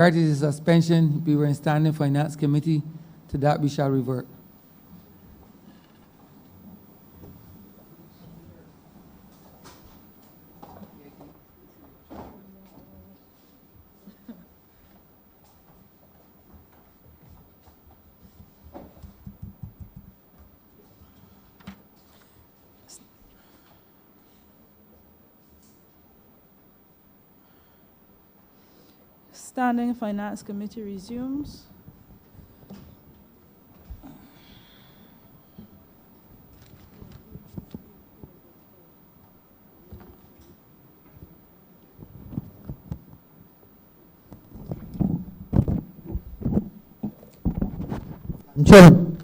Prior to the suspension, we were in Standing Finance Committee. To that, we shall revert. Standing Finance Committee resumes. Chairman.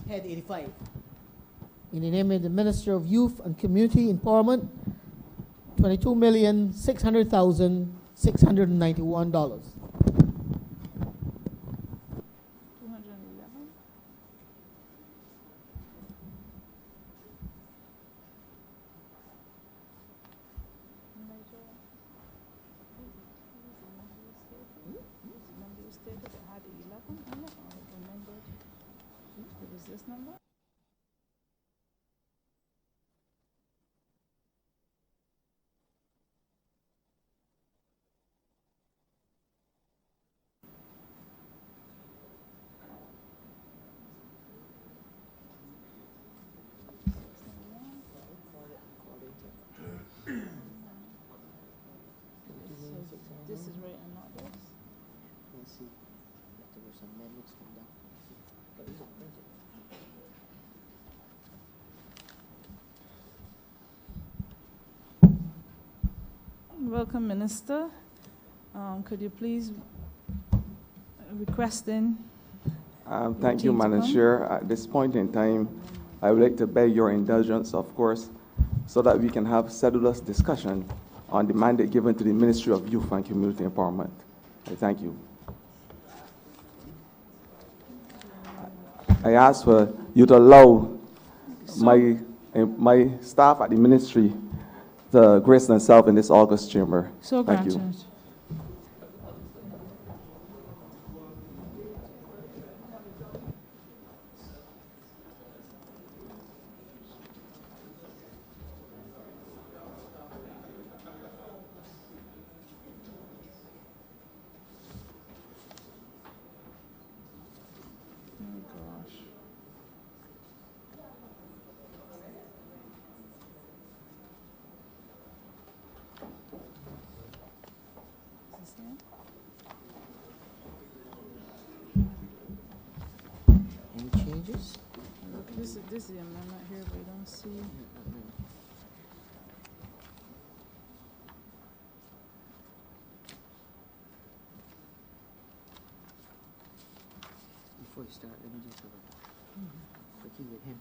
Head 85. In the name of the Minister of Youth and Community Empowerment, $22,600,691. 211. What is this number? This is right and not this. Let's see. There were some amendments come down. Welcome, Minister. Could you please request in? Thank you, Madam Chair. At this point in time, I would like to beg your indulgence, of course, so that we can have sedulous discussion on the mandate given to the Ministry of Youth and Community Empowerment. I thank you. I ask for you to allow my staff at the ministry to grace themselves in this August chamber. So Thank you. granted. Oh gosh. Is this it? Any changes? Look, this is the amendment here, but we don't see. Before you start, let me just have a quickie with him.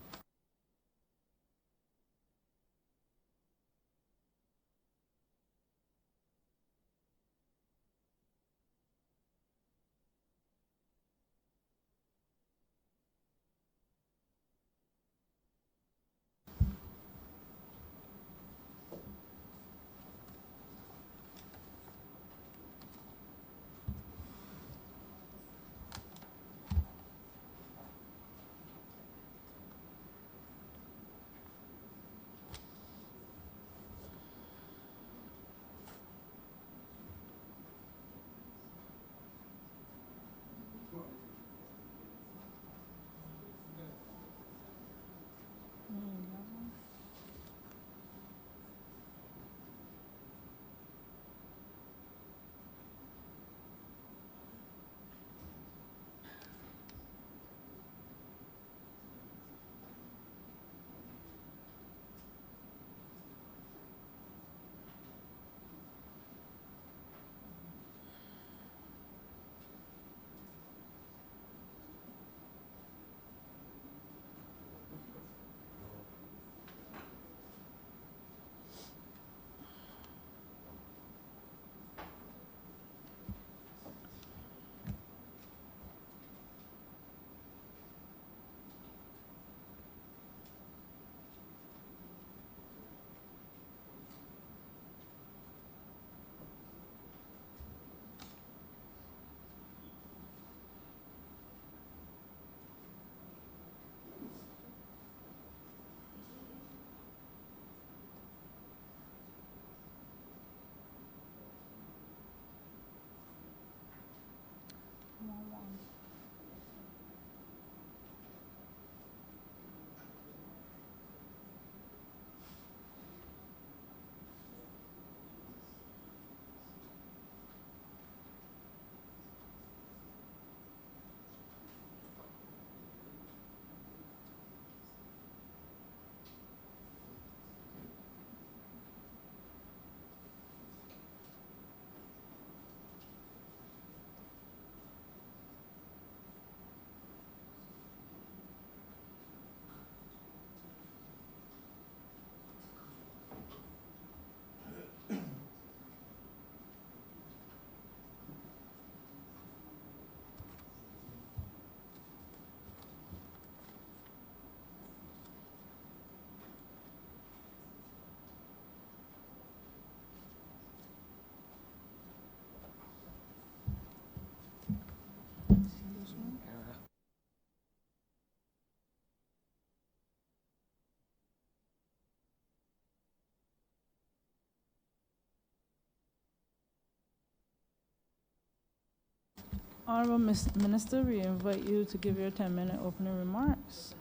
Honorable Minister, we invite you to give your 10-minute opening remarks.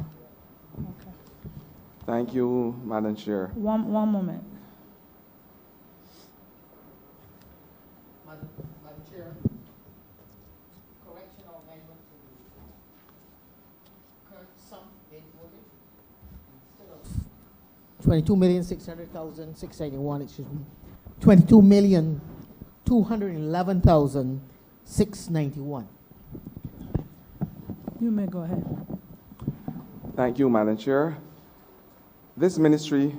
Okay. Thank you, Madam Chair. One moment. Madam Chair, correction or amendment to the current sum being voted. Instead of 22,600,691, it should be 22,211,691. You may go ahead. Thank you, Madam Chair. This ministry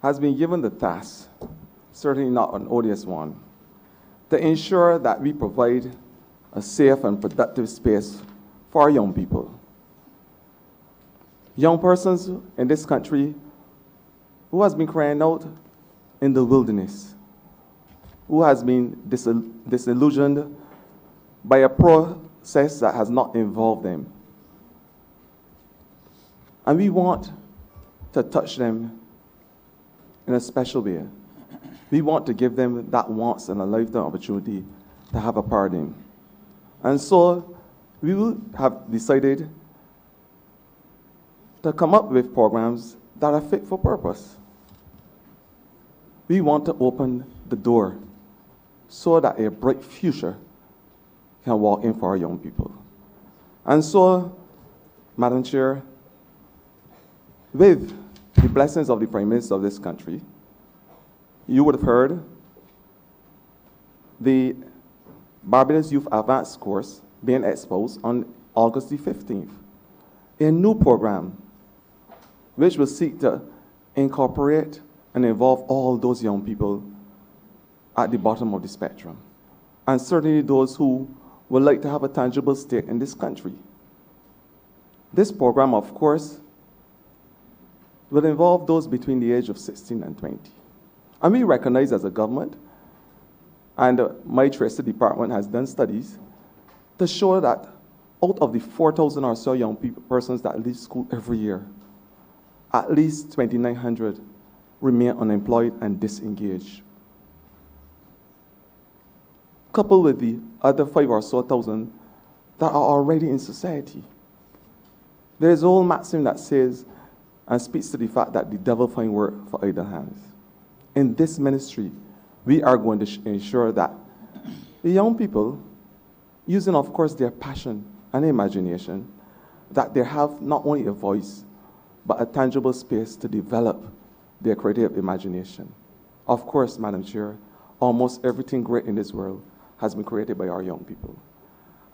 has been given the task, certainly not an odious one, to ensure that we provide a safe and productive space for our young people. Young persons in this country who has been crying out in the wilderness, who has been disillusioned by a process that has not involved them. And we want to touch them in a special way. We want to give them that once in a lifetime opportunity to have a paradigm. And so we will have decided to come up with programs that are fit for purpose. We want to open the door so that a bright future can walk in for our young people. And so, Madam Chair, with the blessings of the Prime Minister of this country, you would have heard the Barbados Youth Advanced course being exposed on August the 15th. A new program which will seek to incorporate and involve all those young people at the bottom of the spectrum, and certainly those who would like to have a tangible stake in this country. This program, of course, will involve those between the age of 16 and 20. And we recognize as a government, and my trusted department has done studies to show that out of the 4,000 or so young persons that leave school every year, at least 2,900 remain unemployed and disengaged. Coupled with the other 5,000 or so that are already in society. There is an old maxim that says, and speaks to the fact that the devil finds work for idle hands. In this ministry, we are going to ensure that the young people, using, of course, their passion and imagination, that they have not only a voice, but a tangible space to develop their creative imagination. Of course, Madam Chair, almost everything great in this world has been created by our young people.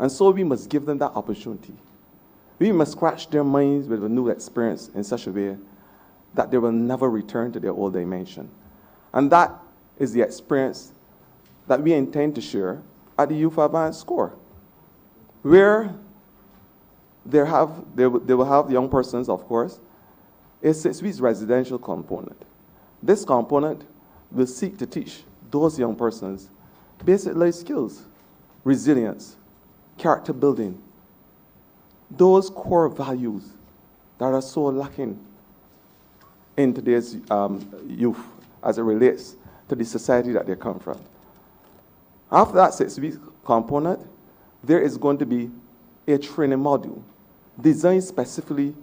And so we must give them that opportunity. We must scratch their minds with a new experience in such a way that they will never return to their old dimension. And that is the experience that we intend to share at the Youth Advanced Score, where they will have young persons, of course, a 6 weeks residential component. This component will seek to teach those young persons basic life skills, resilience, character building, those core values that are so lacking in today's youth as it relates to the society that they come from. After that 6 week component, there is going to be a training module designed specifically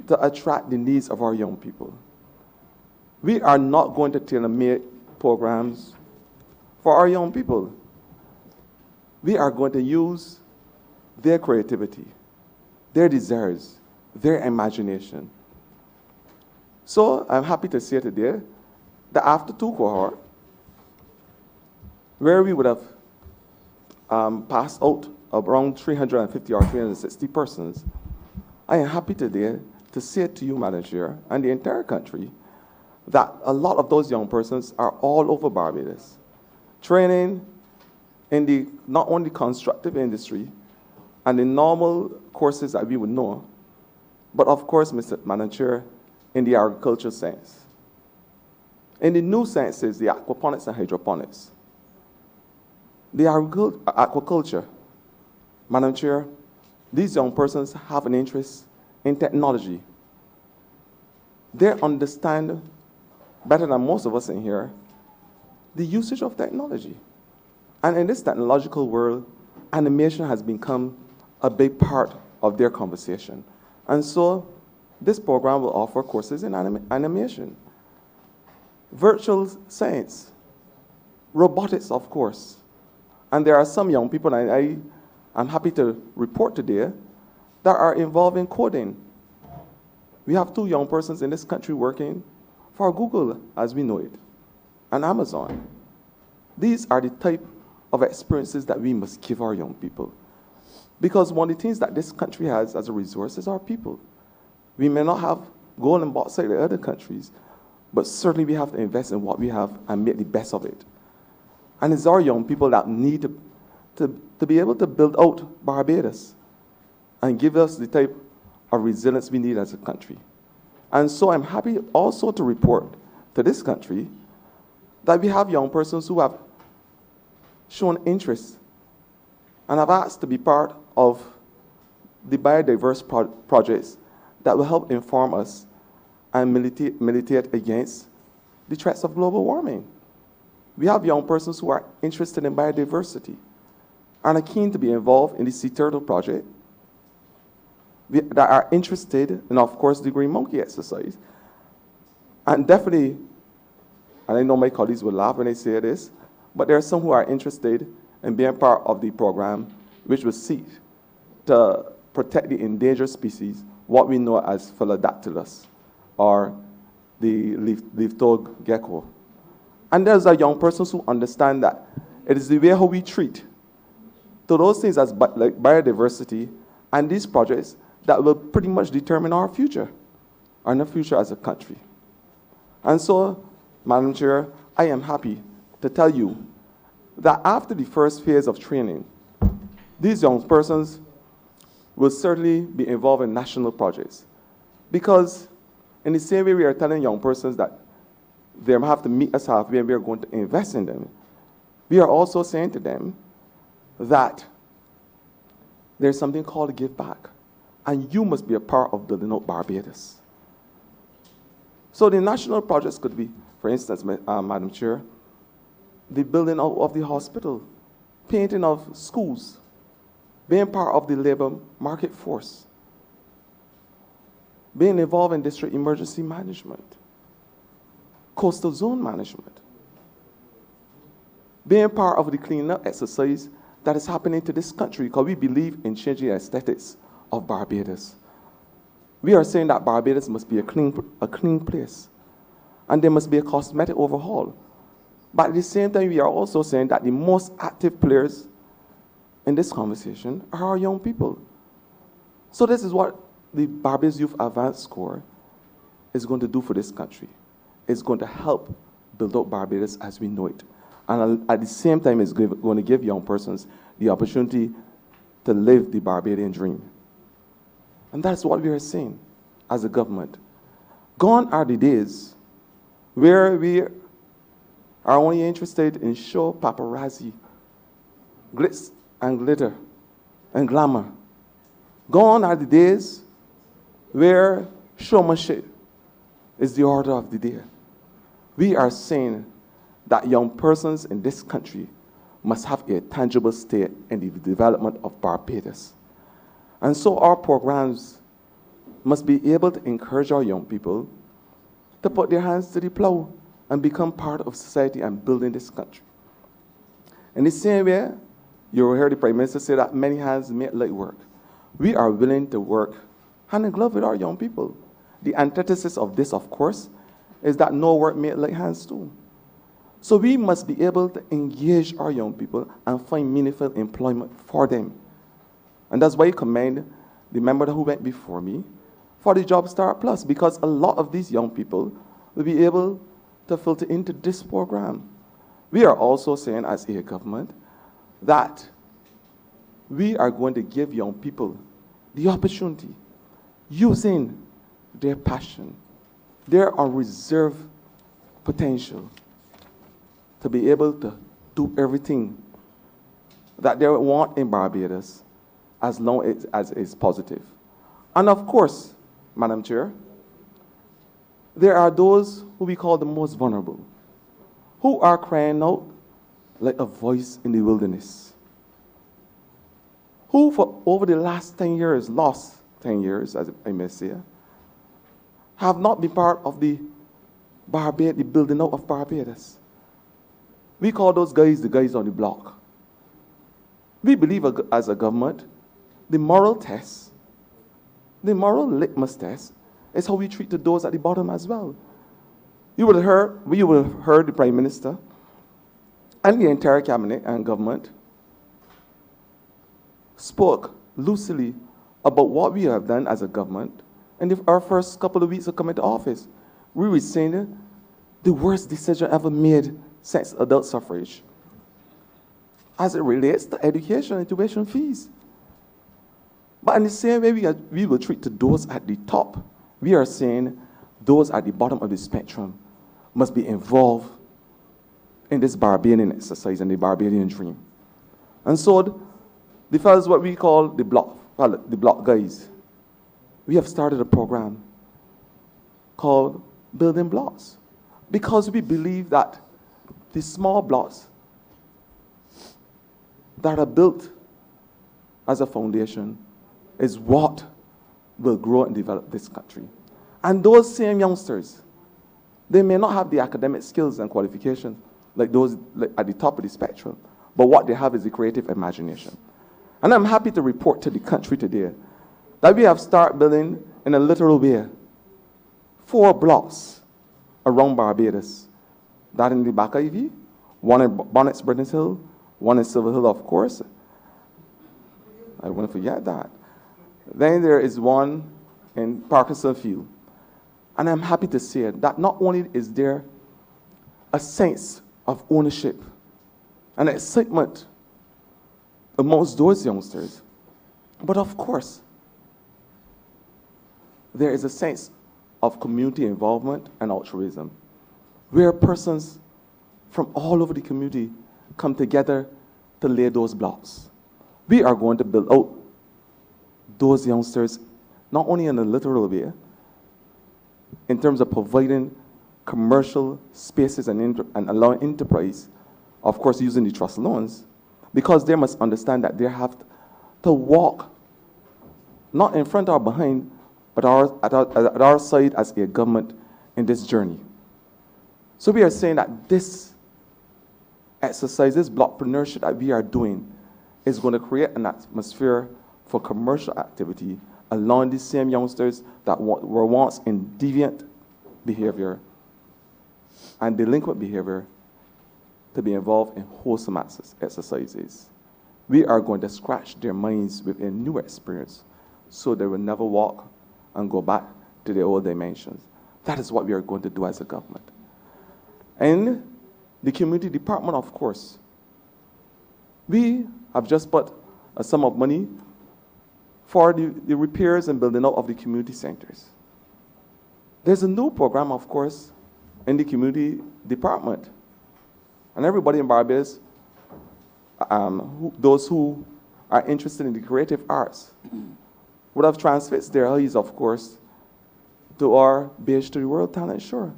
to attract the needs of our young people. We are not going to tailor-make programs for our young people. We are going to use their creativity, their desires, their imagination. So I'm happy to say today that after 2 cohorts, where we would have passed out around 350 or 360 persons, I am happy today to say to you, Madam Chair, and the entire country, that a lot of those young persons are all over Barbados, training in the not only constructive industry and the normal courses that we would know, but of course, Madam Chair, in the agricultural science. In the new sciences, the aquaponics and hydroponics. The aquaculture, Madam Chair, these young persons have an interest in technology. They understand better than most of us in here the usage of technology. And in this technological world, animation has become a big part of their conversation. And so this program will offer courses in animation, virtual science, robotics, of course. And there are some young people, and I'm happy to report today, that are involved in coding. We have 2 young persons in this country working for Google, as we know it, and Amazon. These are the type of experiences that we must give our young people. Because one of the things that this country has as a resource is our people. We may not have gold and bauxite like other countries, but certainly we have to invest in what we have and make the best of it. And it's our young people that need to be able to build out Barbados and give us the type of resilience we need as a country. And so I'm happy also to report to this country that we have young persons who have shown interest and have asked to be part of the biodiverse projects that will help inform us and militate against the threats of global warming. We have young persons who are interested in biodiversity and are keen to be involved in the Sea Turtle Project, that are interested in, of course, the Green Monkey exercise. And definitely, and I know my colleagues will laugh when I say this, but there are some who are interested in being part of the program which will seek to protect the endangered species, what we know as Philodactylus, or the leaf-toed gecko. And there's a young persons who understand that it is the way how we treat to those things as like biodiversity and these projects that will pretty much determine our future, and the future as a country. And so, Madam Chair, I am happy to tell you that after the first phase of training, these young persons will certainly be involved in national projects. Because in the same way we are telling young persons that they have to meet us halfway and we are going to invest in them, we are also saying to them that there's something called give back. And you must be a part of building out Barbados. So the national projects could be, for instance, Madam Chair, the building of the hospital, painting of schools, being part of the labor market force, being involved in district emergency management, coastal zone management, being part of the cleanup exercise that is happening to this country, because we believe in changing the aesthetics of Barbados. We are saying that Barbados must be a clean place, and there must be a cosmetic overhaul. But at the same time, we are also saying that the most active players in this conversation are our young people. So this is what the Barbados Youth Advanced Score is going to do for this country. It's going to help build out Barbados as we know it. And at the same time, it's going to give young persons the opportunity to live the Barbadian dream. And that's what we are saying as a government. Gone are the days where we are only interested in show, paparazzi, glitz and glitter and glamour. Gone are the days where showmanship is the order of the day. We are saying that young persons in this country must have a tangible stake in the development of Barbados. And so our programs must be able to encourage our young people to put their hands to the plow and become part of society and building this country. In the same way, you will hear the Prime Minister say that many hands make light work. We are willing to work hand in glove with our young people. The antithesis of this, of course, is that no work make light hands do. So we must be able to engage our young people and find meaningful employment for them. And that's why I commend the member who went before me for the Job Start Plus, because a lot of these young people will be able to filter into this program. We are also saying as a government that we are going to give young people the opportunity, using their passion, their unreserved potential, to be able to do everything that they want in Barbados, as long as it's positive. And of course, Madam Chair, there are those who we call the most vulnerable, who are crying out like a voice in the wilderness, who for over the last 10 years, last 10 years, as I may say, have not been part of the building out of Barbados. We call those guys the guys on the block. We believe as a government, the moral test, the moral litmus test, is how we treat those at the bottom as well. We will have heard the Prime Minister and the entire cabinet and government spoke lucidly about what we have done as a government. And our first couple of weeks of coming to office, we were saying the worst decision ever made since adult suffrage, as it relates to education and tuition fees. But in the same way we will treat those at the top, we are saying those at the bottom of the spectrum must be involved in this Barbadian exercise and the Barbadian dream. And so the fellows, what we call the block guys, we have started a program called Building Blocks, because we believe that the small blocks that are built as a foundation is what will grow and develop this country. And those same youngsters, they may not have the academic skills and qualifications like those at the top of the spectrum, but what they have is the creative imagination. And I'm happy to report to the country today that we have started building, in a literal way, 4 blocks around Barbados. That in the Back Ivy, one in Bonnets, Britain's Hill, one in Silver Hill, of course. I won't forget that. Then there is one in Parkinson Field. And I'm happy to say that not only is there a sense of ownership and excitement amongst those youngsters, but of course, there is a sense of community involvement and altruism, where persons from all over the community come together to lay those blocks. We are going to build out those youngsters, not only in a literal way, in terms of providing commercial spaces and allowing enterprise, of course using the trust loans, because they must understand that they have to walk, not in front or behind, but at our side as a government in this journey. So we are saying that this exercise, this blockpreneurship that we are doing, is going to create an atmosphere for commercial activity, allowing these same youngsters that were once in deviant behavior and delinquent behavior to be involved in wholesome exercises. We are going to scratch their minds with a new experience so they will never walk and go back to their old dimensions. That is what we are going to do as a government. And the community department, of course, we have just put a sum of money for the repairs and building out of the community centers. There's a new program, of course, in the community department. And everybody in Barbados, those who are interested in the creative arts, would have transfixed their eyes, of course, to our Beige to the World talent show.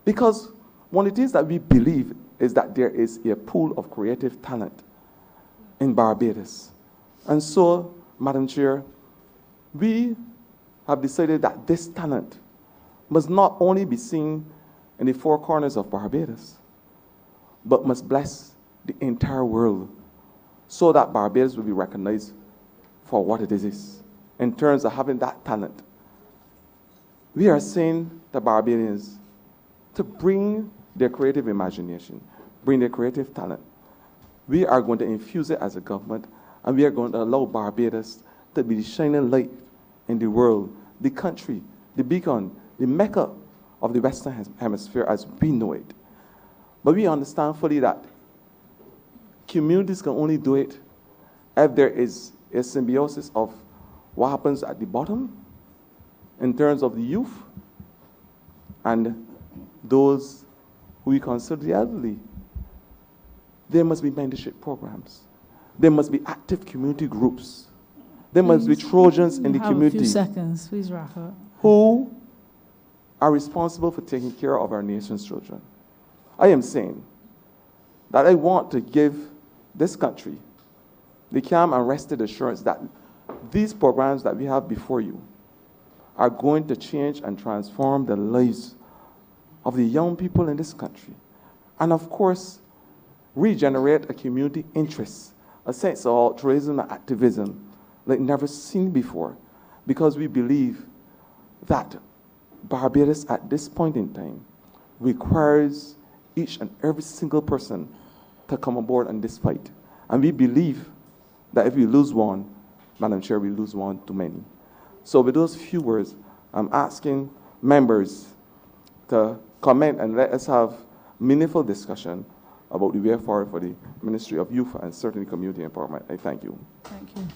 Because one of the things that we believe is that there is a pool of creative talent in Barbados. And so, Madam Chair, we have decided that this talent must not only be seen in the 4 corners of Barbados, but must bless the entire world so that Barbados will be recognized for what it is in terms of having that talent. We are saying to Barbadians to bring their creative imagination, bring their creative talent. We are going to infuse it as a government, and we are going to allow Barbados to be the shining light in the world, the country, the beacon, the mecca of the Western Hemisphere as we know it. But we understand fully that communities can only do it if there is a symbiosis of what happens at the bottom in terms of the youth and those who we consider the elderly. There must be mentorship programs. There must be active community groups. There must be Trojans in the community. A few seconds, please wrap up. Who are responsible for taking care of our nation's children. I am saying that I want to give this country the calm and rested assurance that these programs that we have before you are going to change and transform the lives of the young people in this country. And of course, regenerate a community interest, a sense of altruism and activism like never seen before, because we believe that Barbados at this point in time requires each and every single person to come aboard on this fight. And we believe that if we lose one, Madam Chair, we lose one too many. So with those few words, I'm asking members to comment and let us have meaningful discussion about the way forward for the Ministry of Youth and certainly community empowerment. I thank you. Thank you.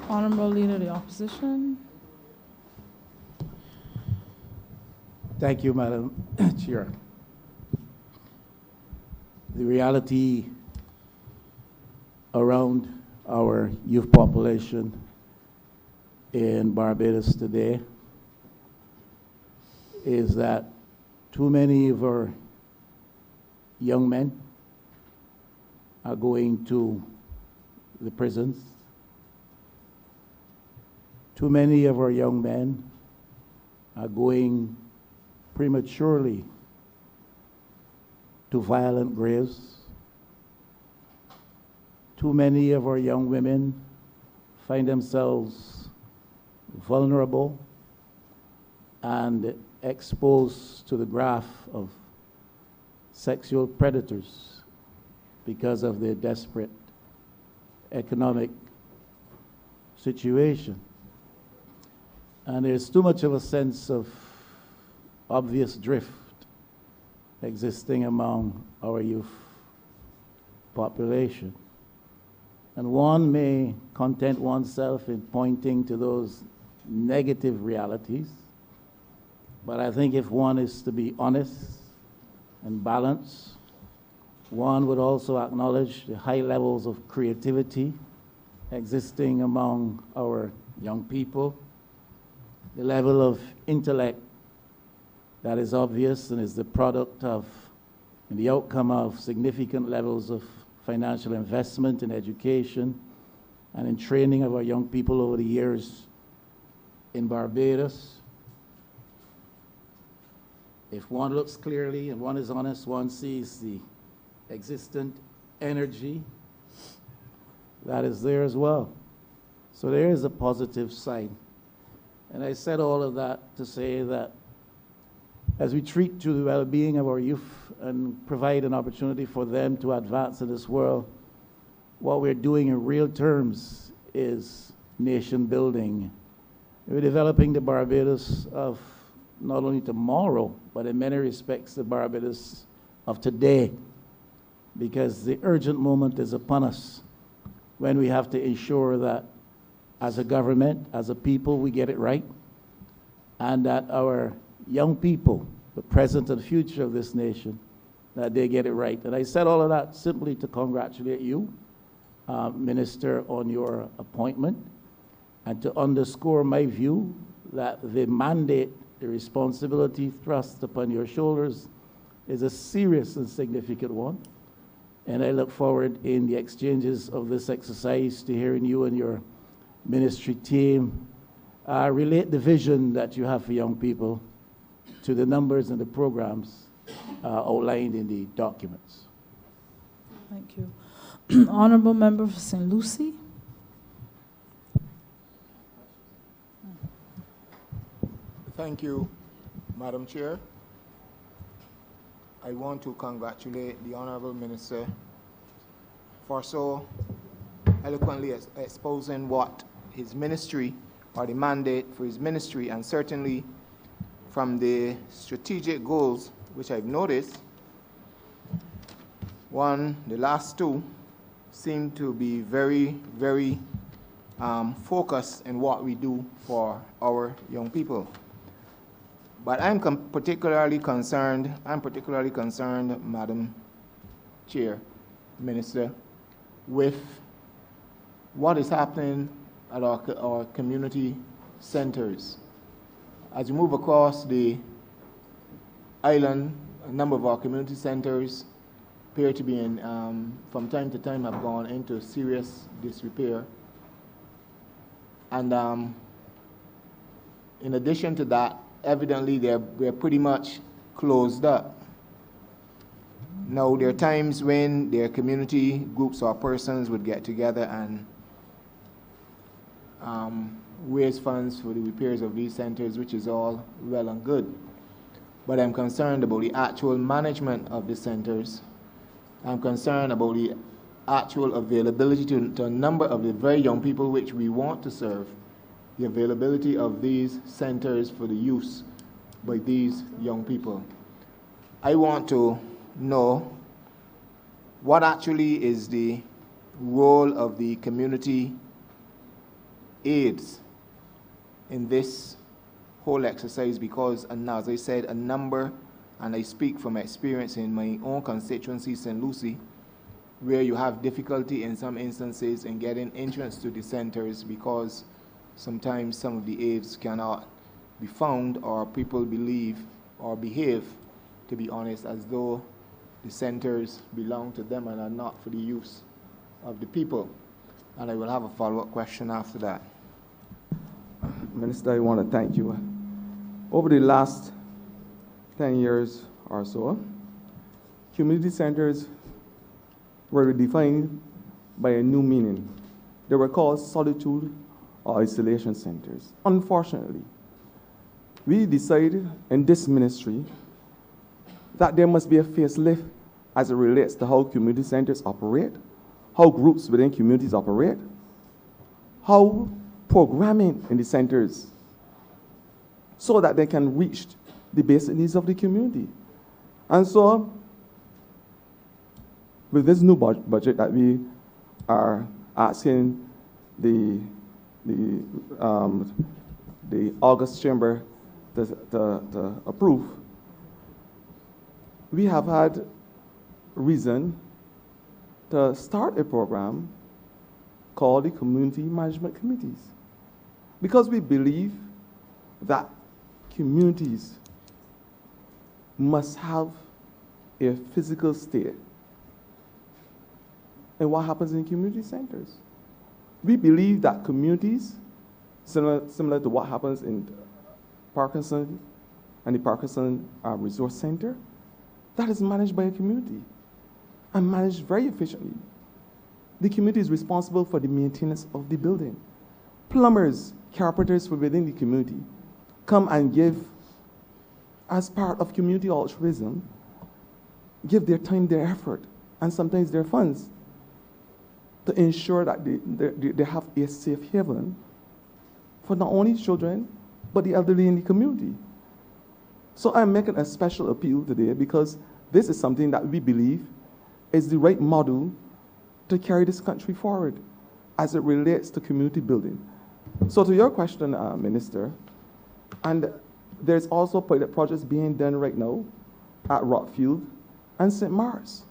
Honorable Leader of the Opposition. Thank you, Madam Chair. The reality around our youth population in Barbados today is that too many of our young men are going to the prisons. Too many of our young men are going prematurely to violent graves. Too many of our young women find themselves vulnerable and exposed to the graph of sexual predators because of their desperate economic situation. And there's too much of a sense of obvious drift existing among our youth population. And one may content oneself in pointing to those negative realities, but I think if one is to be honest and balanced, one would also acknowledge the high levels of creativity existing among our young people, the level of intellect that is obvious and is the product of and the outcome of significant levels of financial investment in education and in training of our young people over the years in Barbados. If one looks clearly and one is honest, one sees the existent energy that is there as well. So there is a positive side. And I said all of that to say that as we treat to the well-being of our youth and provide an opportunity for them to advance in this world, what we're doing in real terms is nation building. We're developing the Barbados of not only tomorrow, but in many respects the Barbados of today, because the urgent moment is upon us when we have to ensure that as a government, as a people, we get it right, and that our young people, the present and future of this nation, that they get it right. And I said all of that simply to congratulate you, Minister, on your appointment, and to underscore my view that the mandate, the responsibility thrust upon your shoulders is a serious and significant one. And I look forward in the exchanges of this exercise to hearing you and your ministry team relate the vision that you have for young people to the numbers and the programs outlined in the documents. Thank you. Honorable Member for St. Lucie. Thank you, Madam Chair. I want to congratulate the Honorable Minister for so eloquently exposing what his ministry, or the mandate for his ministry, and certainly from the strategic goals, which I've noticed, one, the last two, seem to be very, very focused in what we do for our young people. But I'm particularly concerned, Madam Chair, Minister, with what is happening at our community centers. As you move across the island a number of our community centers appear to be in, from time to time, have gone into serious disrepair. And in addition to that, evidently they're pretty much closed up. Now, there are times when their community groups or persons would get together and raise funds for the repairs of these centers, which is all well and good. But I'm concerned about the actual management of the centers. I'm concerned about the actual availability to a number of the very young people which we want to serve, the availability of these centers for the use by these young people. I want to know what actually is the role of the community aides in this whole exercise, because, and as I said, a number, and I speak from experience in my own constituency, St. Lucie, where you have difficulty in some instances in getting entrance to the centers because sometimes some of the aides cannot be found, or people believe or behave, to be honest, as though the centers belong to them and are not for the use of the people. And I will have a follow-up question after that. Minister, I want to thank you. Over the last 10 years or so, community centers were defined by a new meaning. They were called solitude or isolation centers. Unfortunately, we decided in this ministry that there must be a facelift as it relates to how community centers operate, how groups within communities operate, how programming in the centers, so that they can reach the basic needs of the community. And so, with this new budget that we are asking the August Chamber to approve, we have had reason to start a program called the Community Management Committees, because we believe that communities must have a physical state in what happens in community centers. We believe that communities, similar to what happens in Parkinson and the Parkinson Resource Center, that is managed by a community and managed very efficiently. The community is responsible for the maintenance of the building. Plumbers, carpenters from within the community come and give, as part of community altruism, give their time, their effort, and sometimes their funds to ensure that they have a safe haven for not only children, but the elderly in the community. So I'm making a special appeal today because this is something that we believe is the right model to carry this country forward as it relates to community building. So to your question, Minister, and there's also pilot projects being done right now at Rockfield and St. Mars.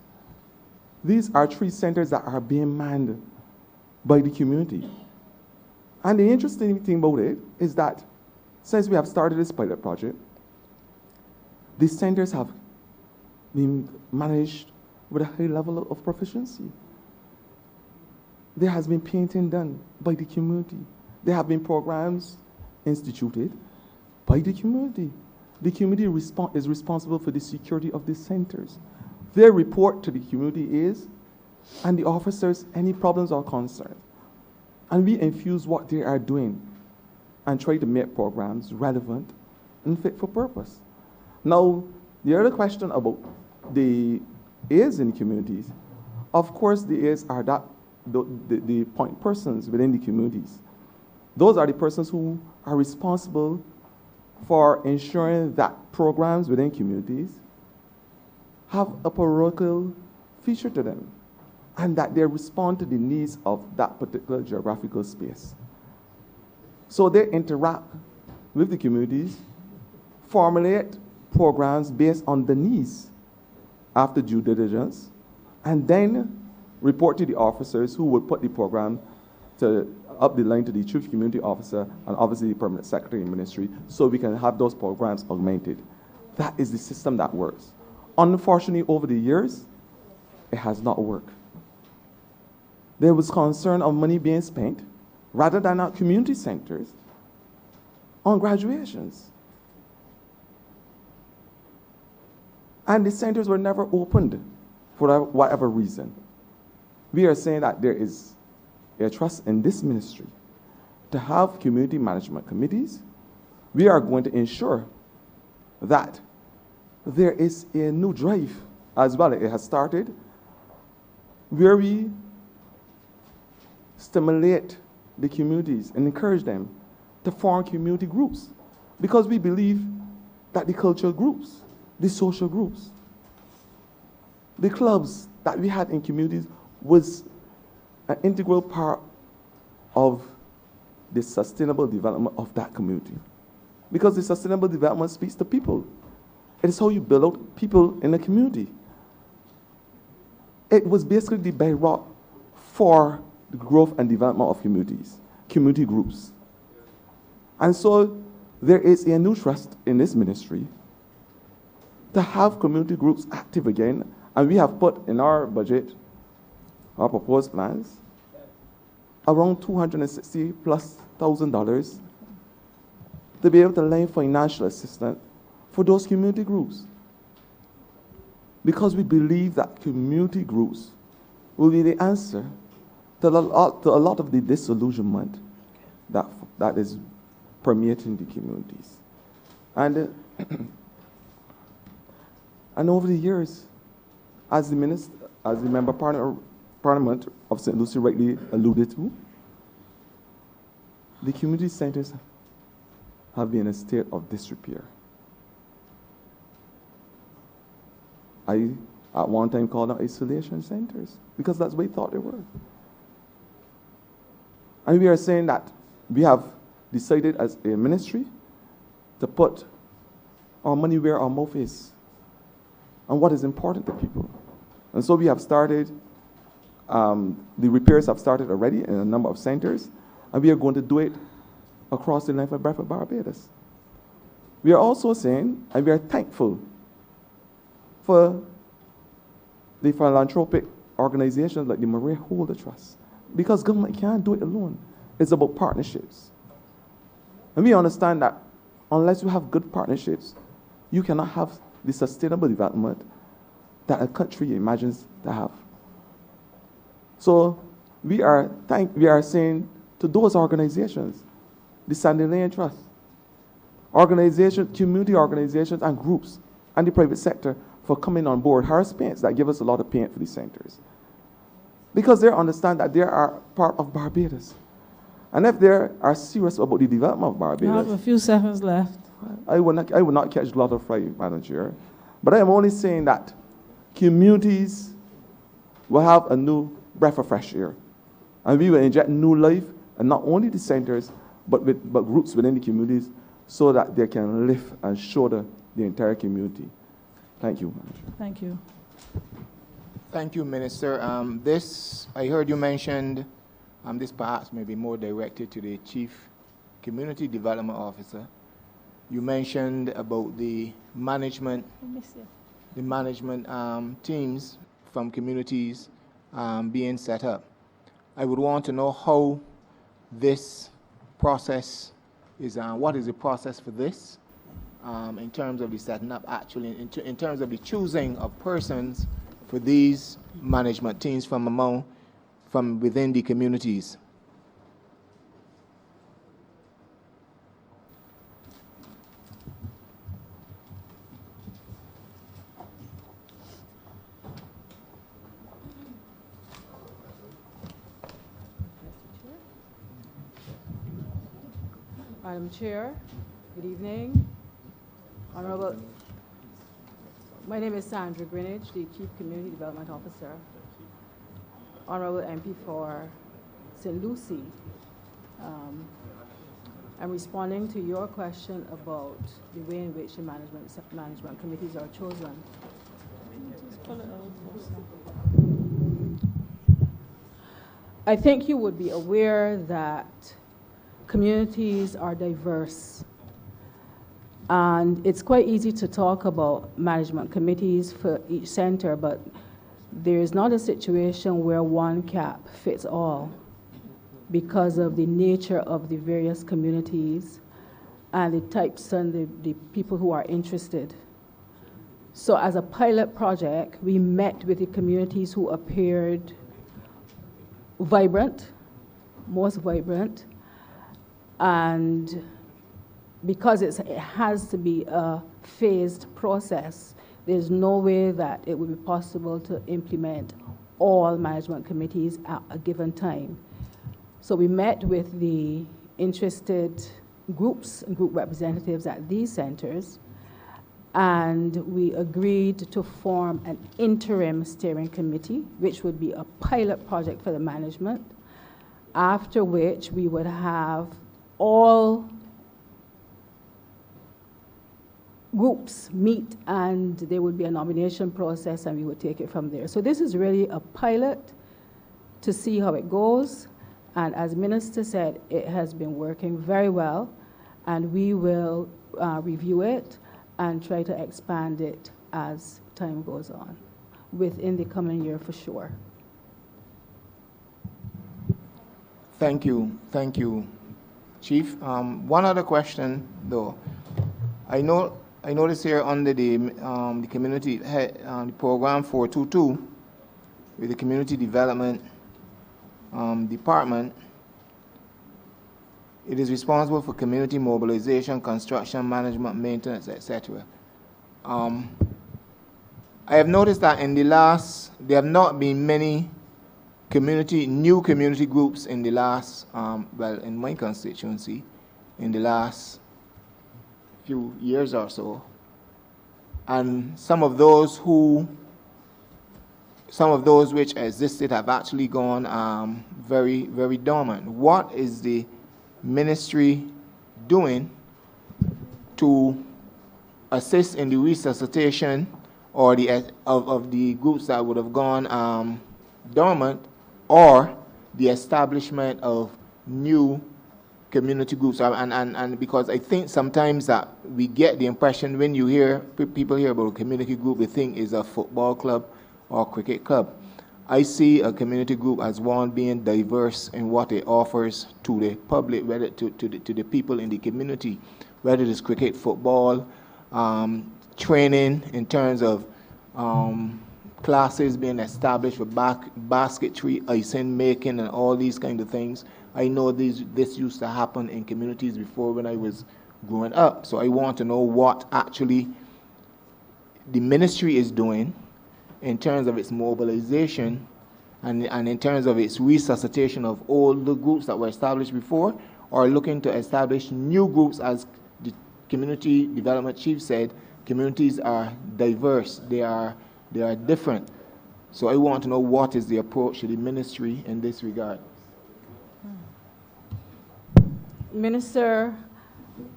These are 3 centers that are being manned by the community. And the interesting thing about it is that since we have started this pilot project, these centers have been managed with a high level of proficiency. There has been painting done by the community. There have been programs instituted by the community. The community is responsible for the security of these centers. Their report to the community is, and the officers, any problems or concerns. And we infuse what they are doing and try to make programs relevant and fit for purpose. Now, the other question about the aides in communities, of course the aides are the point persons within the communities. Those are the persons who are responsible for ensuring that programs within communities have a parochial feature to them and that they respond to the needs of that particular geographical space. So they interact with the communities, formulate programs based on the needs after due diligence, and then report to the officers who will put the program up the line to the chief community officer and obviously the permanent secretary in ministry, so we can have those programs augmented. That is the system that works. Unfortunately, over the years, it has not worked. There was concern of money being spent, rather than at community centers, on graduations. And the centers were never opened for whatever reason. We are saying that there is a trust in this ministry to have community management committees. We are going to ensure that there is a new drive as well. It has started where we stimulate the communities and encourage them to form community groups, because we believe that the cultural groups, the social groups, the clubs that we had in communities was an integral part of the sustainable development of that community. Because the sustainable development speaks to people. It is how you build out people in a community. It was basically the bedrock for the growth and development of communities, community groups. And so there is a new trust in this ministry to have community groups active again. And we have put in our budget, our proposed plans, around $260,000+ to be able to lend financial assistance for those community groups. Because we believe that community groups will be the answer to a lot of the disillusionment that is permeating the communities. And over the years, as the member Parliament of St. Lucie rightly alluded to, the community centers have been in a state of disrepair. I, at one time, called them isolation centers, because that's what we thought they were. And we are saying that we have decided as a ministry to put our money where our mouth is and what is important to people. And so we have started, the repairs have started already in a number of centers, and we are going to do it across the length and breadth of Barbados. We are also saying, and we are thankful for the philanthropic organizations like the Maria Holder Trust, because government can't do it alone. It's about partnerships. And we understand that unless you have good partnerships, you cannot have the sustainable development that a country imagines to have. So we are saying to those organizations, the Sandy Lane Trust, community organizations and groups, and the private sector for coming on board. Harris Paints, that give us a lot of paint for these centers. Because they understand that they are part of Barbados. And if they are serious about the development of You have a Barbados, few seconds left. I would not catch a lot of fry, Madam Chair. But I am only saying that communities will have a new breath of fresh air. And we will inject new life, and not only the centers, but groups within the communities, so that they can lift and shoulder the entire community. Thank you, Madam Chair. Thank you. Thank you, Minister. I heard you mentioned, this perhaps may be more directed to the Chief Community Development Officer. You mentioned about the management teams from communities being set up. I would want to know how this process is, what is the process for this in terms of the setting up, actually, in terms of the choosing of persons for these management teams from within the communities. Madam Chair, good evening. Honorable, my name is Sandra Greenwich, the Chief Community Development Officer. Honorable MP for St. Lucie, I'm responding to your question about the way in which the management committees are chosen. I think you would be aware that communities are diverse, And it's quite easy to talk about management committees for each center, but there is not a situation where one cap fits all because of the nature of the various communities and the types and the people who are interested. So as a pilot project, we met with the communities who appeared vibrant, most vibrant, and because it has to be a phased process, there's no way that it would be possible to implement all management committees at a given time. So we met with the interested groups and group representatives at these centers, and we agreed to form an interim steering committee, which would be a pilot project for the management, after which we would have all groups meet and there would be a nomination process and we would take it from there. So this is really a pilot to see how it goes. And as Minister said, it has been working very well, and we will review it and try to expand it as time goes on, within the coming year for sure. Thank you, Chief. One other question, though. I noticed here under the community the program 422 with the community development department. It is responsible for community mobilization, construction, management, maintenance, etc. I have noticed that there have not been many new community groups in the last, in my constituency, in the last few years or so. And some of those which existed have actually gone very, very dormant. What is the ministry doing to assist in the resuscitation or of the groups that would have gone dormant, or the establishment of new community groups? And because I think sometimes that we get the impression when you hear people hear about a community group, they think is a football club or cricket club. I see a community group as one being diverse in what it offers to the public, whether to the people in the community, whether it is cricket, football, training in terms of classes being established for basketry, icing making, and all these kind of things. I know this used to happen in communities before when I was growing up. So I want to know what actually the ministry is doing in terms of its mobilization and in terms of its resuscitation of all the groups that were established before, or looking to establish new groups. As the community development chief said, communities are diverse, they are different. So I want to know what is the approach to the ministry in this regard. Minister,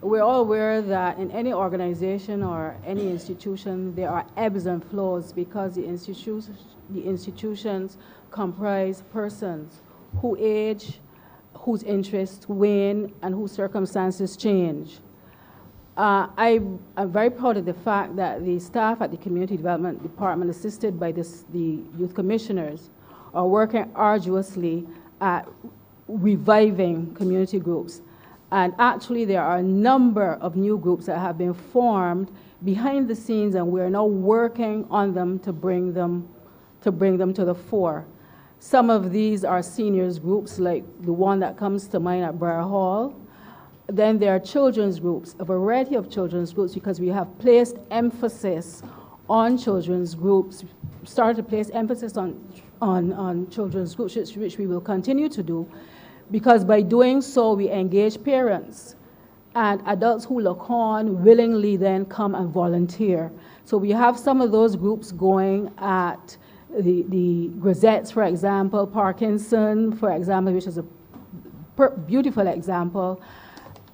we're all aware that in any organization or any institution, there are ebbs and flows because the institutions comprise persons who age, whose interests wane, and whose circumstances change. I'm very proud of the fact that the staff at the Community Development Department, assisted by the youth commissioners, are working arduously at reviving community groups. And actually, there are a number of new groups that have been formed behind the scenes, and we're now working on them to bring them to the fore. Some of these are seniors groups, like the one that comes to mind at Briar Hall. Then there are children's groups, a variety of children's groups, because we have placed emphasis on children's groups, started to place emphasis on children's groups, which we will continue to do, because by doing so, we engage parents and adults who look on willingly then come and volunteer. So we have some of those groups going at the Grisettes, for example, Parkinson, for example, which is a beautiful example.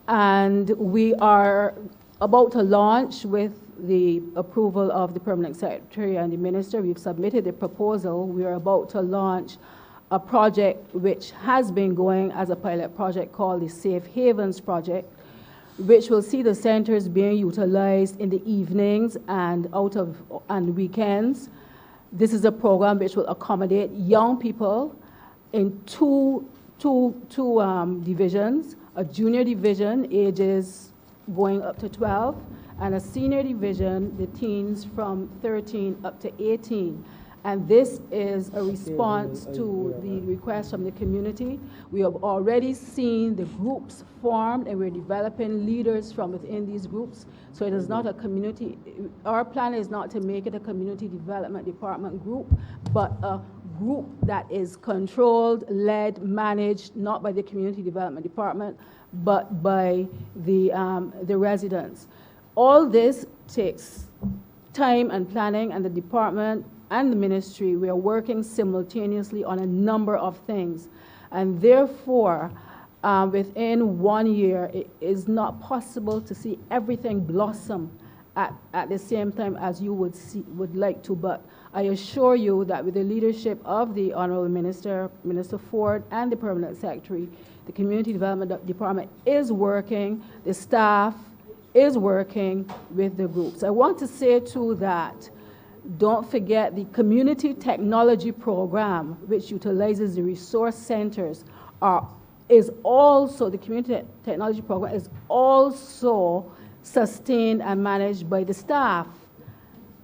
And we are about to launch, with the approval of the Permanent Secretary and the Minister. We've submitted a proposal. We are about to launch a project which has been going as a pilot project called the Safe Havens Project, which will see the centers being utilized in the evenings and and weekends. This is a program which will accommodate young people in two divisions, a junior division, ages going up to 12, and a senior division, the teens from 13 up to 18. And this is a response to the request from the community. We have already seen the groups formed, and we're developing leaders from within these groups. So it is not a community, our plan is not to make it a community development department group, but a group that is controlled, led, managed, not by the community development department, but by the residents. All this takes time and planning, and the department and the ministry, we are working simultaneously on a number of things. And therefore, within 1 year, it is not possible to see everything blossom at the same time as you would like to. But I assure you that with the leadership of the Honorable Minister, Minister Ford, and the Permanent Secretary, the Community Development Department is working, the staff is working with the groups. I want to say too that don't forget the Community Technology Program, which utilizes the resource centers, is also, the Community Technology Program is also sustained and managed by the staff.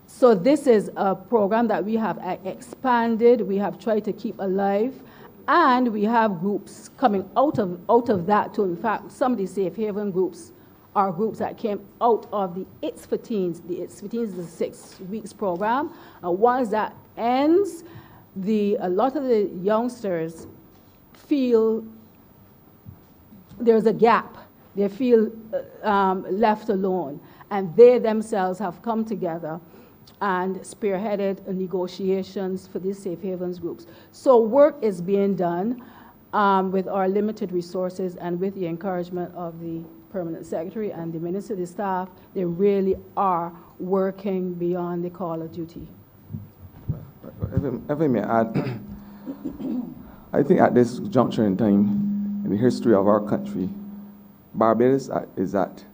So this is a program that we have expanded, we have tried to keep alive, and we have groups coming out of that too. In fact, some of the Safe Haven groups are groups that came out of the It's for Teens. The It's for Teens is a 6 weeks program. Once that ends, a lot of the youngsters feel there's a gap. They feel left alone. And they themselves have come together and spearheaded negotiations for these Safe Havens groups. So work is being done with our limited resources and with the encouragement of the Permanent Secretary and the Minister, the staff. They really are working beyond the call of duty. If I may add, I think at this juncture in time, in the history of our country, Barbados is at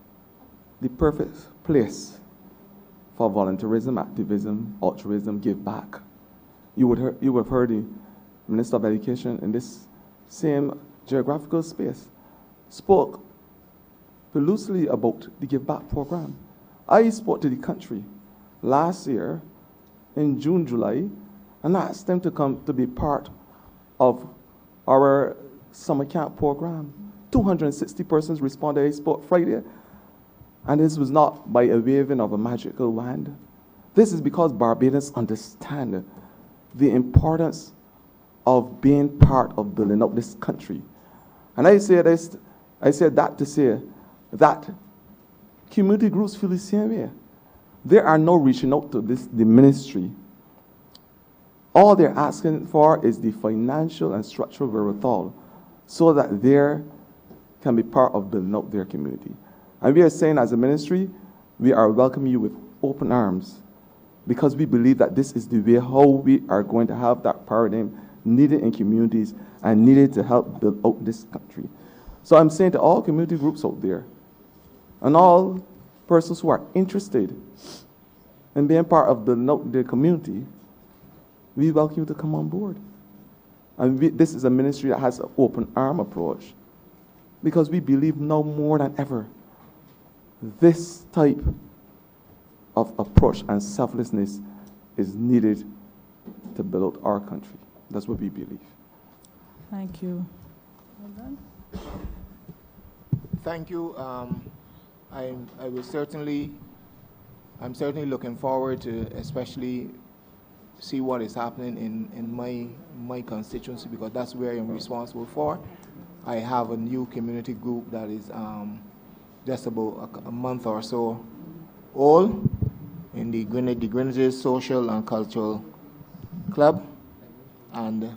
the perfect place for volunteerism, activism, altruism, give back. You would have heard the Minister of Education in this same geographical space spoke loosely about the Give Back program. I spoke to the country last year in June, July, and asked them to come to be part of our summer camp program. 260 persons responded. I spoke Friday, and this was not by a waving of a magical wand. This is because Barbadians understand the importance of being part of building up this country. And I said that to say that community groups feel the same way. They are now reaching out to the ministry. All they're asking for is the financial and structural wherewithal so that they can be part of building up their community. And we are saying as a ministry, we are welcoming you with open arms because we believe that this is the way how we are going to have that paradigm needed in communities and needed to help build out this country. So I'm saying to all community groups out there, and all persons who are interested in being part of the community, we welcome you to come on board. And this is a ministry that has an open arm approach because we believe now more than ever this type of approach and selflessness is needed to build out our country. That's what we believe. Thank you. Thank you. I'm certainly looking forward to especially see what is happening in my constituency because that's where I'm responsible for. I have a new community group that is just about a month or so old in the Greenwiches Social and Cultural Club, and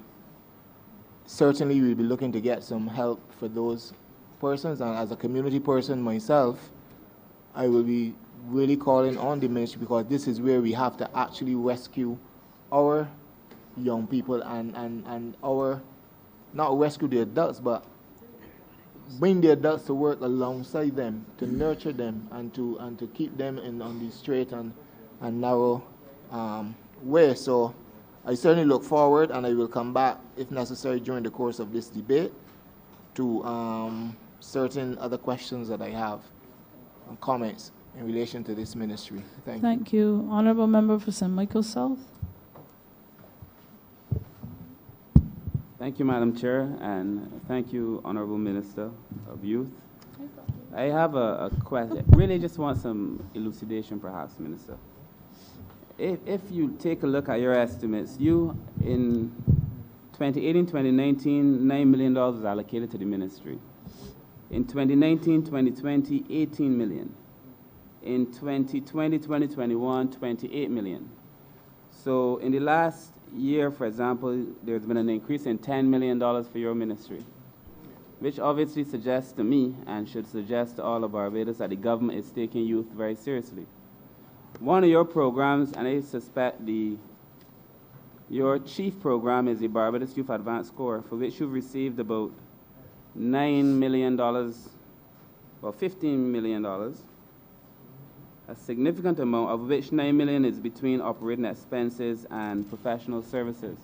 certainly we'll be looking to get some help for those persons. And as a community person myself, I will be really calling on the ministry because this is where we have to actually rescue our young people and our, not rescue the adults, but bring the adults to work alongside them, to nurture them, and to keep them on the straight and narrow way. So I certainly look forward, and I will come back, if necessary, during the course of this debate to certain other questions that I have and comments in relation to this ministry. Thank you. Thank you. Honorable Member for St. Michael South. Thank you, Madam Chair, and thank you, Honorable Minister of Youth. I have a question. Really just want some elucidation, perhaps, Minister. If you take a look at your estimates, you, in 2018-2019, $9 million was allocated to the ministry. In 2019-2020, $18 million. In 2020-2021, $28 million. So in the last year, for example, there's been an increase in $10 million for your ministry, which obviously suggests to me, and should suggest to all of Barbados, that the government is taking youth very seriously. One of your programs, and I suspect your chief program, is the Barbados Youth Advanced Corps, for which you've received about $9 million, or $15 million, a significant amount, of which $9 million is between operating expenses and professional services.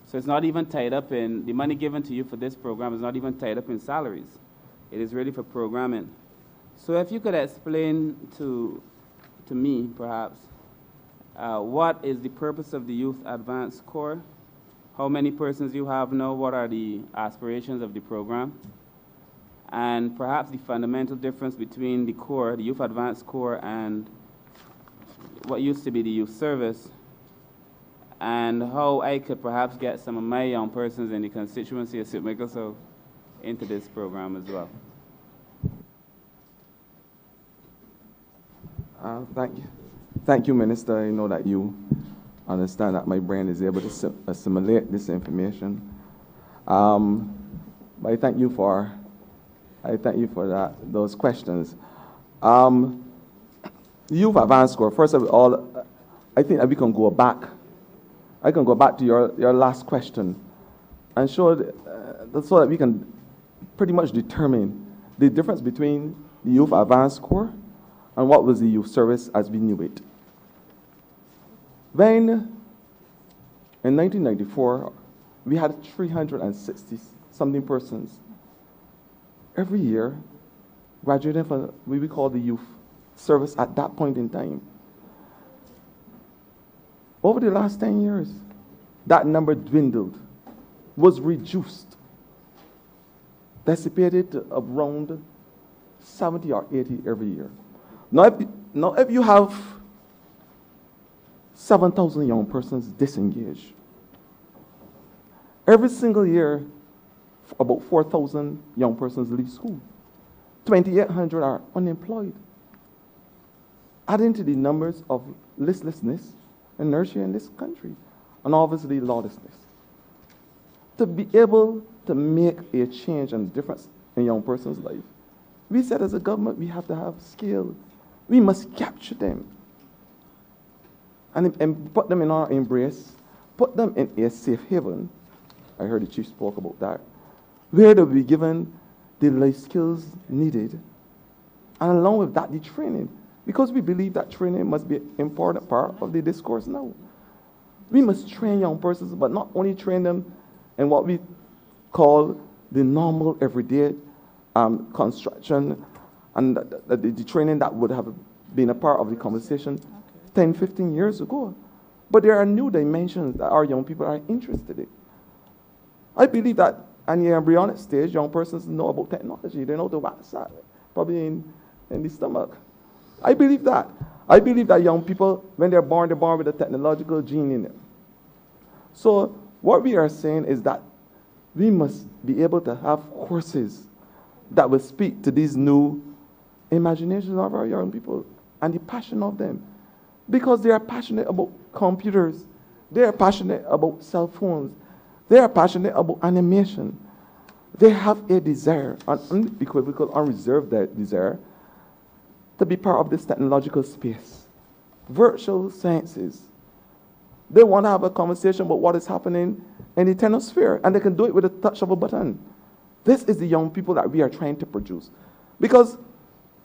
So it's not even tied up in, the money given to you for this program is not even tied up in salaries. It is really for programming. So if you could explain to me, perhaps, what is the purpose of the Youth Advanced Corps? How many persons you have now? What are the aspirations of the program? And perhaps the fundamental difference between the Corps, the Youth Advanced Corps, and what used to be the Youth Service, and how I could perhaps get some of my young persons in the constituency of St. Michael South into this program as well. Thank you, Minister. I know that you understand that my brain is able to assimilate this information. But I thank you for those questions. Youth Advanced Corps, first of all, I think that we can go back. I can go back to your last question and show so that we can pretty much determine the difference between the Youth Advanced Corps and what was the youth service as we knew it. Then, in 1994, we had 360-something persons every year graduating from what we call the youth service at that point in time. Over the last 10 years, that number dwindled, was reduced, dissipated to around 70 or 80 every year. Now, if you have 7,000 young persons disengaged, every single year, about 4,000 young persons leave school. 2,800 are unemployed. Adding to the numbers of listlessness, inertia in this country, and obviously lawlessness. To be able to make a change and difference in young persons' life, we said as a government we have to have skill. We must capture them and put them in our embrace, put them in a safe haven. I heard the chief spoke about that, where they'll be given the life skills needed, and along with that, the training, because we believe that training must be an important part of the discourse now. We must train young persons, but not only train them in what we call the normal everyday construction and the training that would have been a part of the conversation 10, 15 years ago. But there are new dimensions that our young people are interested in. I believe that at the embryonic stage, young persons know about technology. They know the WhatsApp, probably in the stomach. I believe that. I believe that young people, when they're born with a technological gene in them. So what we are saying is that we must be able to have courses that will speak to these new imaginations of our young people and the passion of them. Because they are passionate about computers. They are passionate about cell phones. They are passionate about animation. They have a desire, an unequivocal, unreserved desire, to be part of this technological space. Virtual sciences. They want to have a conversation about what is happening in the technosphere, and they can do it with a touch of a button. This is the young people that we are trying to produce. Because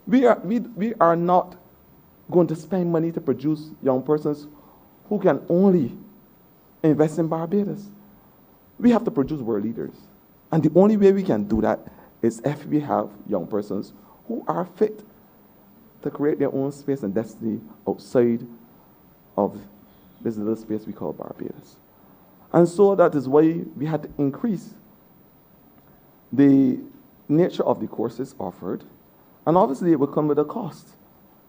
we are not going to spend money to produce young persons who can only invest in Barbados. We have to produce world leaders. And the only way we can do that is if we have young persons who are fit to create their own space and destiny outside of this little space we call Barbados. And so that is why we had to increase the nature of the courses offered. And obviously it will come with a cost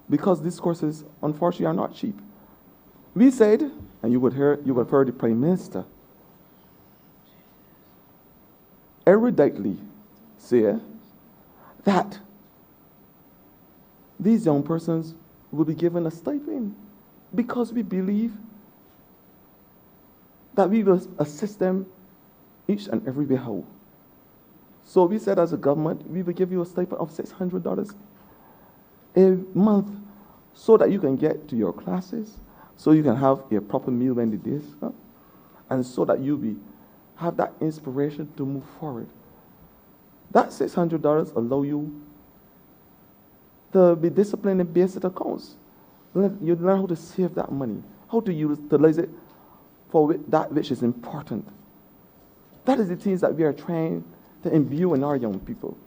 because these courses, unfortunately, are not cheap. We said, and you would have heard the Prime Minister eruditely say that these young persons will be given a stipend because we believe that we will assist them each and every way how. So we said as a government, we will give you a stipend of $600 a month so that you can get to your classes, so you can have a proper meal when the days come, and so that you have that inspiration to move forward. That $600 allow you to be disciplined in basic accounts. You learn how to save that money, how to utilize it for that which is important. That is the things that we are trying to imbue in our young people,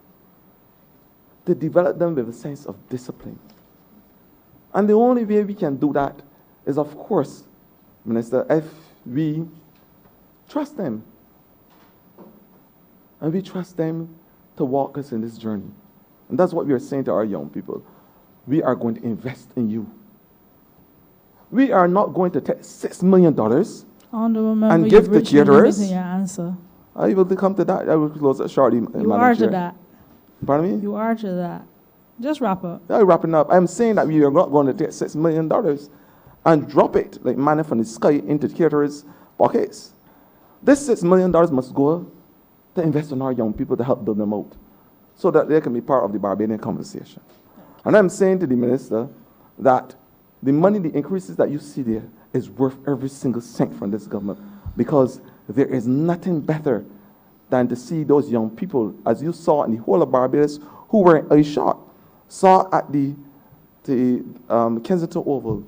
to develop them with a sense of discipline. And the only way we can do that is, of course, Minister, if we trust them. And we trust them to walk us in this journey. And that's what we are saying to our young people. We are going to invest in you. We are not going to take $6 million Honorable member, and give you've the reached your limit caterers. in your answer. I will come to that. I will close it shortly. You are to that. Pardon me? You are to that. Just wrap up. I'm wrapping up. I'm saying that we are not going to take $6 million and drop it like manna from the sky into caterers' pockets. This $6 million must go to invest in our young people to help build them out so that they can be part of the Barbadian conversation. And I'm saying to the minister that the money, the increases that you see there is worth every single cent from this government because there is nothing better than to see those young people, as you saw in the whole of Barbados, who were in eye shot, saw at the Kensington Oval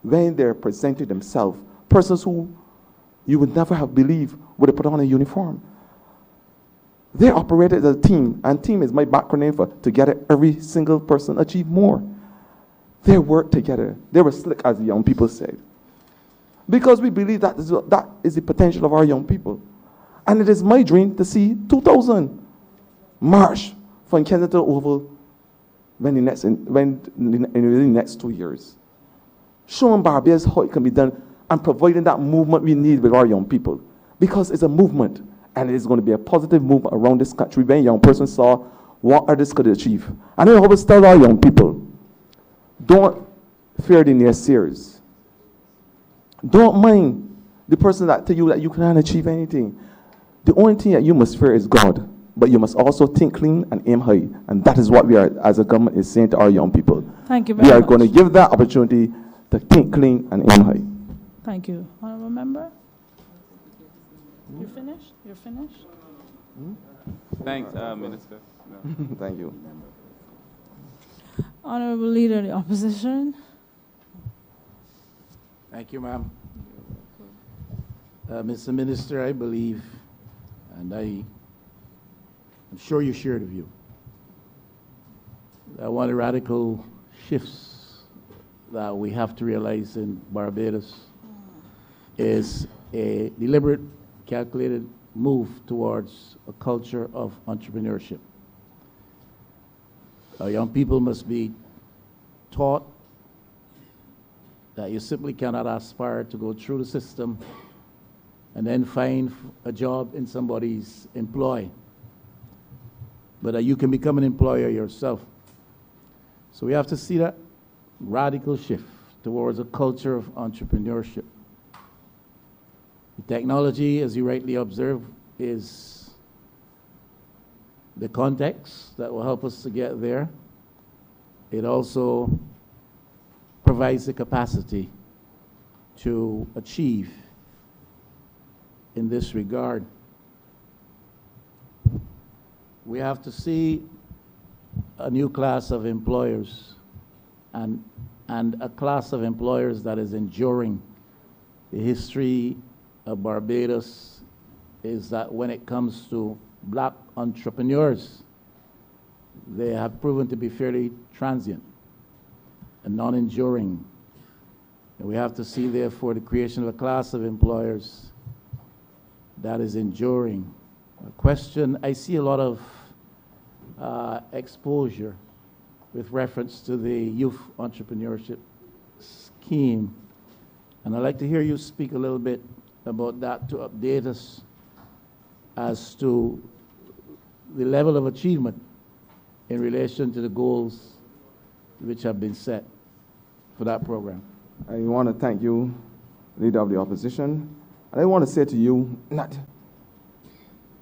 when they're presenting themselves, persons who you would never have believed would have put on a uniform. They operated as a team, and team is my background for together every single person achieve more. They worked together. They were slick, as the young people said. Because we believe that is the potential of our young people. And it is my dream to see 2,000 march from Kensington Oval in the next 2 years. Showing Barbados how it can be done and providing that movement we need with our young people. Because it's a movement, and it is going to be a positive movement around this country when young persons saw what others could achieve. And I always tell our young people, don't fear the naysayers. Don't mind the person that tell you that you cannot achieve anything. The only thing that you must fear is God. But you must also think clean and aim high. And that is what we are, as a government, is saying to our young people. Thank you very much. We are much. going to give that opportunity to think clean and aim high. Thank you. Honorable member? You're finished? You're finished? Thanks, Minister. No. Thank you. Honorable Leader of the Opposition? Thank you, ma'am. Mr. Minister, I believe, and I'm sure you share the view, that one of the radical shifts that we have to realize in Barbados is a deliberate, calculated move towards a culture of entrepreneurship. Our young people must be taught that you simply cannot aspire to go through the system and then find a job in somebody's employ, but that you can become an employer yourself. So we have to see that radical shift towards a culture of entrepreneurship. The technology, as you rightly observe, is the context that will help us to get there. It also provides the capacity to achieve in this regard. We have to see a new class of employers and a class of employers that is enduring. The history of Barbados is that when it comes to black entrepreneurs, they have proven to be fairly transient and non-enduring. And we have to see, therefore, the creation of a class of employers that is enduring. A question, I see a lot of exposure with reference to the youth entrepreneurship scheme. And I'd like to hear you speak a little bit about that to update us as to the level of achievement in relation to the goals which have been set for that program. I want to thank you, Leader of the Opposition. And I want to say to you that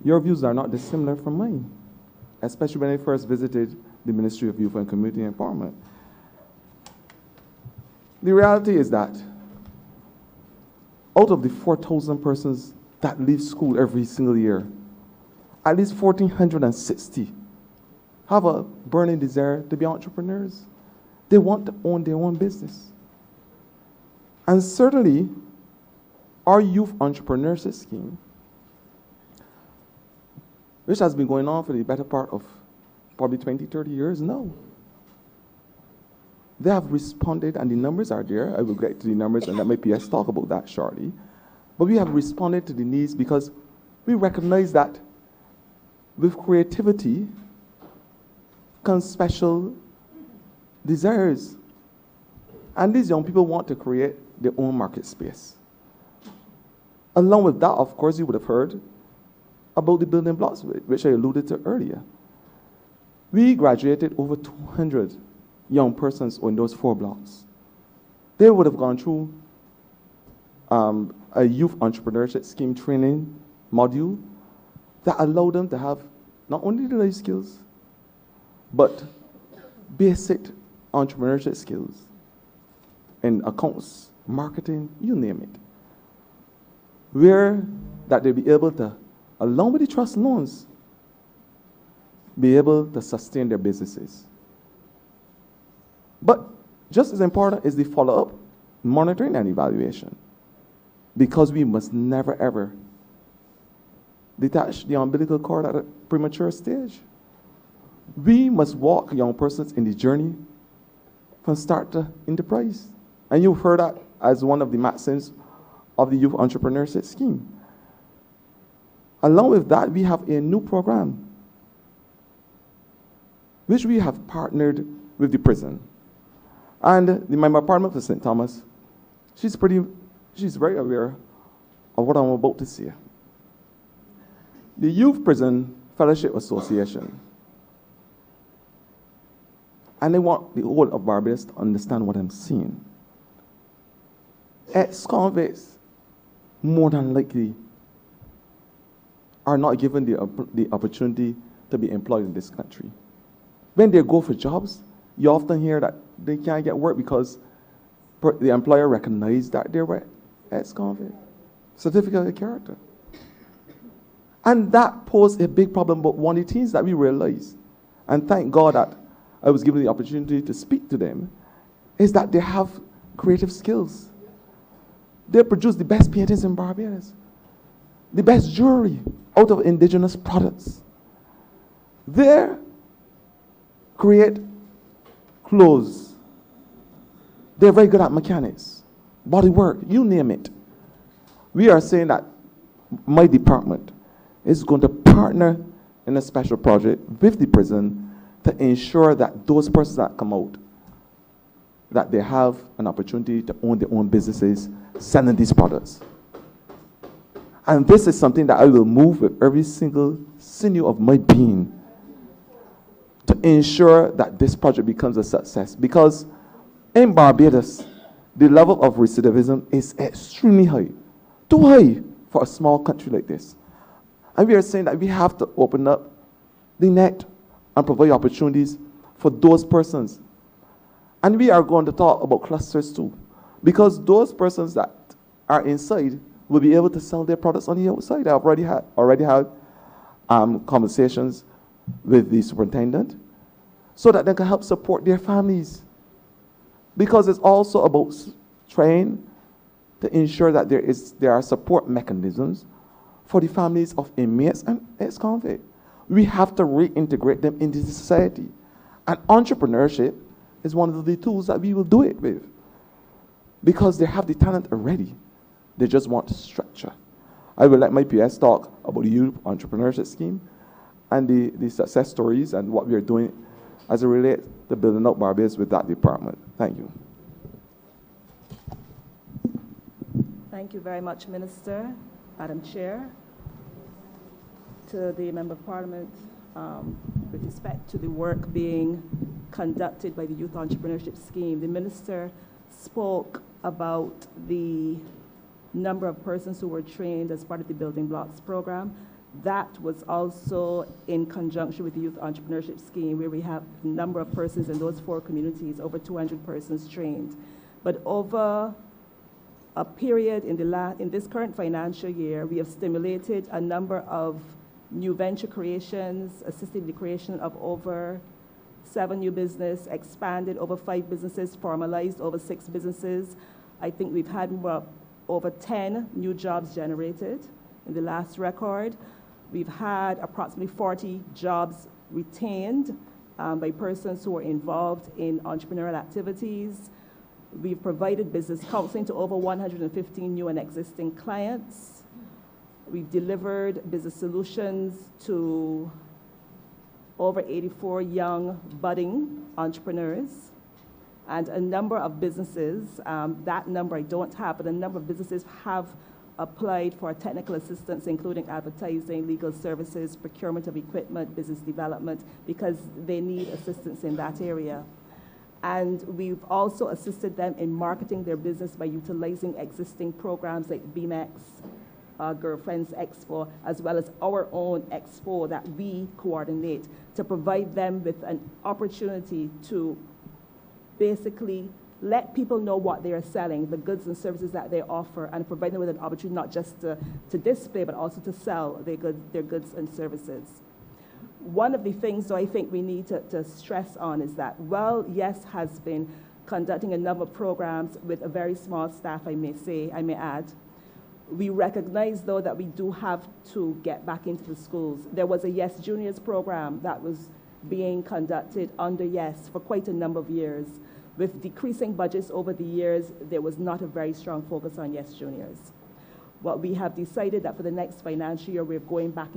your views are not dissimilar from mine, especially when I first visited the Ministry of Youth and Community Empowerment. The reality is that out of the 4,000 persons that leave school every single year, at least 1,460 have a burning desire to be entrepreneurs. They want to own their own business. And certainly, our youth entrepreneurship scheme, which has been going on for the better part of probably 20, 30 years now, they have responded, and the numbers are there. I will get to the numbers and let my PS talk about that shortly. But we have responded to the needs because we recognize that with creativity comes special desires. And these young people want to create their own market space. Along with that, of course, you would have heard about the building blocks, which I alluded to earlier. We graduated over 200 young persons in those 4 blocks. They would have gone through a youth entrepreneurship scheme training module that allowed them to have not only the life skills, but basic entrepreneurship skills in accounts, marketing, you name it. Where that they'll be able to, along with the trust loans, be able to sustain their businesses. But just as important is the follow-up, monitoring and evaluation. Because we must never, ever detach the umbilical cord at a premature stage. We must walk young persons in the journey from start to enterprise. And you've heard that as one of the maxims of the Youth Entrepreneurship Scheme. Along with that, we have a new program, which we have partnered with the prison. And the Member of Parliament for St. Thomas, she's very aware of what I'm about to say. The Youth Prison Fellowship Association, and I want the whole of Barbados to understand what I'm saying. Ex-convicts, more than likely, are not given the opportunity to be employed in this country. When they go for jobs, you often hear that they can't get work because the employer recognizes that they were ex-convict, certificate of character. And that posed a big problem, but one of the things that we realized, and thank God that I was given the opportunity to speak to them, is that they have creative skills. They produce the best paintings in Barbados, the best jewelry out of indigenous products. They create clothes. They're very good at mechanics, body work, you name it. We are saying that my department is going to partner in a special project with the prison to ensure that those persons that come out, that they have an opportunity to own their own businesses selling these products. And this is something that I will move with every single sinew of my being to ensure that this project becomes a success. Because in Barbados, the level of recidivism is extremely high. Too high for a small country like this. And we are saying that we have to open up the net and provide opportunities for those persons. And we are going to talk about clusters too. Because those persons that are inside will be able to sell their products on the outside. I've already had conversations with the superintendent so that they can help support their families. Because it's also about trying to ensure that there are support mechanisms for the families of inmates and ex-convicts. We have to reintegrate them into society. And entrepreneurship is one of the tools that we will do it with, because they have the talent already. They just want structure. I will let my PS talk about the youth entrepreneurship scheme and the success stories and what we are doing as it relates to building up Barbados with that department. Thank you. Thank you very much, Minister, Madam Chair. To the Member of Parliament, with respect to the work being conducted by the Youth Entrepreneurship Scheme, the Minister spoke about the number of persons who were trained as part of the Building Blocks program. That was also in conjunction with the Youth Entrepreneurship Scheme, where we have a number of persons in those 4 communities, over 200 persons trained. But over a period in this current financial year, we have stimulated a number of new venture creations, assisted the creation of over 7 new businesses, expanded over 5 businesses, formalized over 6 businesses. I think we've had over 10 new jobs generated in the last record. We've had approximately 40 jobs retained by persons who are involved in entrepreneurial activities. We've provided business counseling to over 115 new and existing clients. We've delivered business solutions to over 84 young budding entrepreneurs. And a number of businesses, that number I don't have, but a number of businesses have applied for technical assistance, including advertising, legal services, procurement of equipment, business development, because they need assistance in that area. And we've also assisted them in marketing their business by utilizing existing programs like BMX, Girlfriends Expo, as well as our own expo that we coordinate to provide them with an opportunity to basically let people know what they are selling, the goods and services that they offer, and provide them with an opportunity not just to display, but also to sell their goods and services. One of the things, though, I think we need to stress on is that, well, yes, has been conducting a number of programs with a very small staff, I may add. We recognize, though, that we do have to get back into the schools. There was a Yes Juniors program that was being conducted under Yes for quite a number of years. With decreasing budgets over the years, there was not a very strong focus on Yes Juniors. What we have decided that for the next financial year, we're going back